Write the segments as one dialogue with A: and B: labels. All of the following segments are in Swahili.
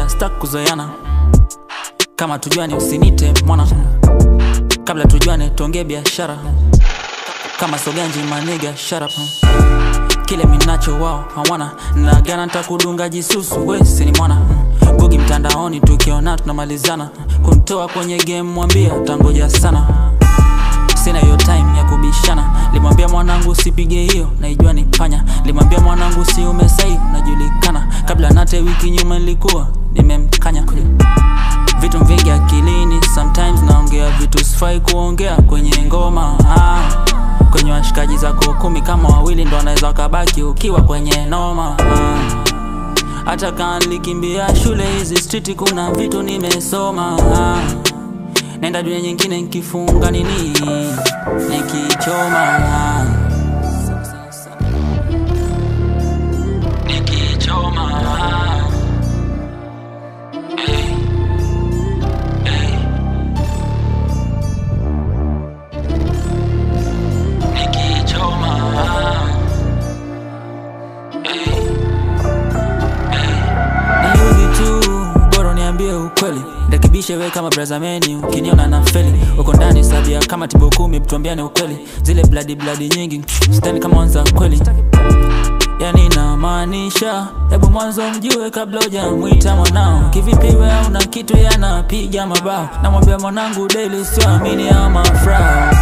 A: nakwambia stuck kuzoeana. Kama tujuane usinite mwana, kabla tujuane tuongee biashara. Kama soganji maniga shut up. Kile minacho wao hawana, na gana nitakudunga jisusu we si ni mwana. Bugi mtandaoni tukiona tunamalizana, kunitoa kwenye game mwambia tangoja sana. Sina hiyo time ya kubishana. Limwambia mwanangu sipige hiyo, naijua ni panya. Limwambia mwanangu si umesai, najulikana. Kabla nate wiki nyuma nilikuwa nimemkanya. Vitu vingi akilini, sometimes naongea vitu sifai kuongea kwenye ngoma. Kwenye washikaji zako 10 kama wawili ndo wanaweza kabaki ukiwa kwenye noma. Hata kama nilikimbia shule hizi street kuna vitu nimesoma. Nenda dunia nyingine nikifunga nini nikichoma. Nikichoma. Ukweli ndakibishe we kama brazameni, ukiniona na feli uko ndani sabia kama tibo 10, tuambiane ukweli. Zile bloody nyingi stani kama wanza kweli. Yani na maanisha hebu mwanzo mjue kabla hujamuita mwanao. Kivipi we una kitu yanapiga mabao. Namwambia mwanangu daily siamini ama frao.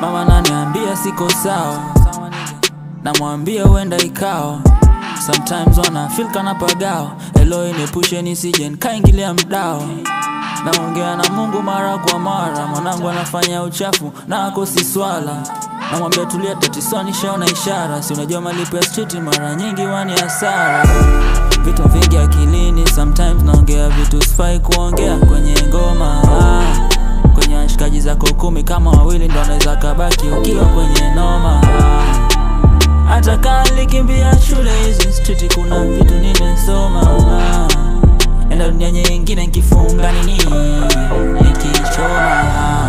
A: Mama naniambia siko sawa, namwambia uenda ikao. Sometimes wanna feel kana pagao. Eloi nepushe nisije nikaingilia mdao. Naongea na Mungu mara kwa mara. Mwanangu anafanya uchafu na akosi swala. Namwambia tulia tatisoni shaona ishara. Si unajua malipo ya street mara nyingi wani hasara. Vitu vingi akilini, sometimes naongea vitu sifai kuongea kwenye ngoma. Kwenye washikaji zako 10 kama wawili ndo wanaweza kabaki ukiwa kwenye noma. Hata kama nilikimbia shule hizi street kuna vitu nimesoma. Nenda dunia nyingine nikifunga nini nikichoma.